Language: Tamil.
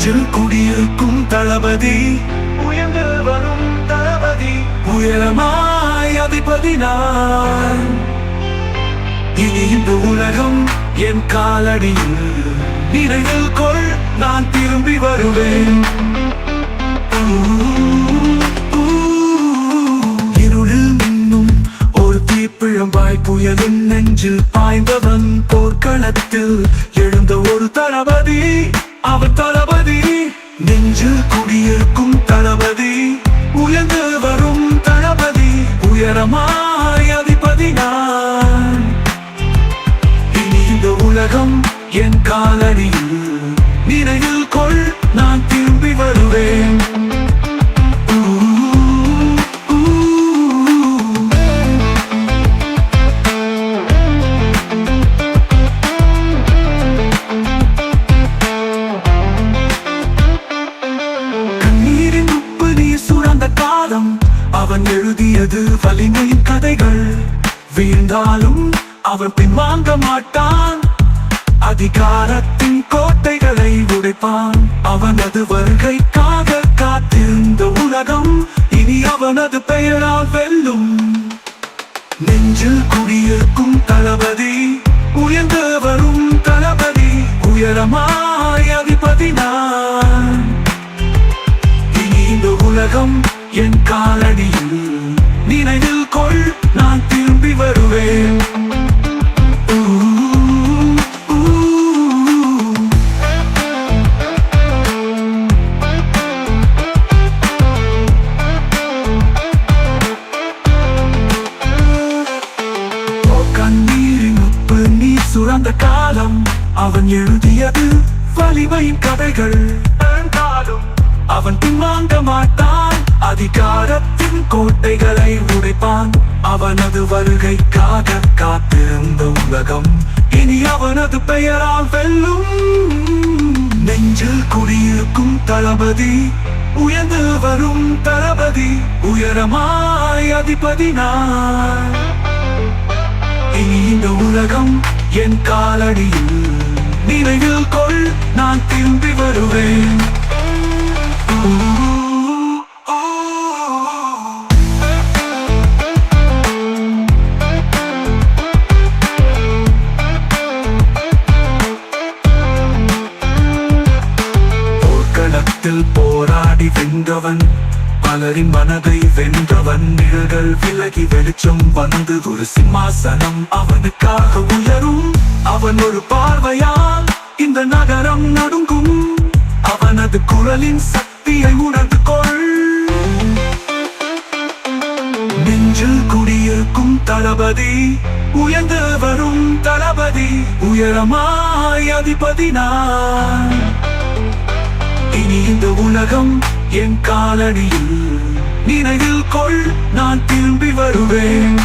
நெஞ்சில் குடியிருக்கும் தளபதி, உயர்ந்து வரும் தளபதி, உயரமாய் அதிபதி நான். இனி இந்த உலகம் என் காலடியில், நினைவில் கொள் நான் திரும்பி வருவேன். இருளில் மின்னும் ஒரு தீப்பிழம்பாய் புயலின் நெஞ்சில் பாய்ந்தவன், போர்க்களத்தில் எழுந்த ஒரு தளபதி, அவர் தளபதி. நெஞ்சில் குடியிருக்கும் தளபதி, உயர்ந்து வரும் தளபதி, உயரமாய் அதிபதி நான். இனி இந்த உலகம் என் காலடியில், நினைவில் கொள் நான் திரும்பி வருவேன். கண்ணீரின் உப்பு நீர் சுரந்த காலம், அவன் எழுதியது வலிமையின் கதைகள். வீழ்ந்தாலும் அவன் பின்வாங்க மாட்டான், அதிகாரத்தின் கோட்டைகளை உடைப்பான். அவனது வருகைக்காக காத்திருந்த உலகம் இனி அவனது பெயரால் வெல்லும். நெஞ்சில் குடியிருக்கும் தளபதி, உயர்ந்து வரும் தளபதி, உயரமாய் அதிபதி நான். இனி இந்த உலகம் என் காலடியில், நினைவில் கொள் நான் திரும்பி வருவேன். சுரந்த காலம், அவன் எழுதியது வலிமையின் கதைகள். என்றாலும் அவன் பின்வாங்க மாட்டான், அதிகாரத்தின் கோட்டைகளை உடைப்பான். அவனது வருகைக்காக காத்திருந்த உலகம் இனி அவனது பெயரால் வெல்லும். நெஞ்சில் குடியிருக்கும் தளபதி, உயர்ந்து வரும் தளபதி, உயரமாய் அதிபதி நான். இனி இந்த உலகம் என் காலடியில், நினைவில் கொள் நான் திரும்பி வருவேன். போர்க்களத்தில் போராடி வென்றவன், பலரின் மனதை வென்றவன். நிழல்கள் விலகி வெளிச்சம் வந்து ஒரு சிம்மாசனம் அவனுக்காக உயரும். அவன் ஒரு பார்வையால் இந்த நகரம் நடுங்கும். அவனது குரலின் சக்தியை உணர்ந்து கொள். நெஞ்சில் குடியிருக்கும் தளபதி, உயர்ந்து வரும் தளபதி, உயரமாய் அதிபதி நான். இனி இந்த உலகம் என் காலடியில், நினைவில் கொள் நான் திரும்பி வருவேன்.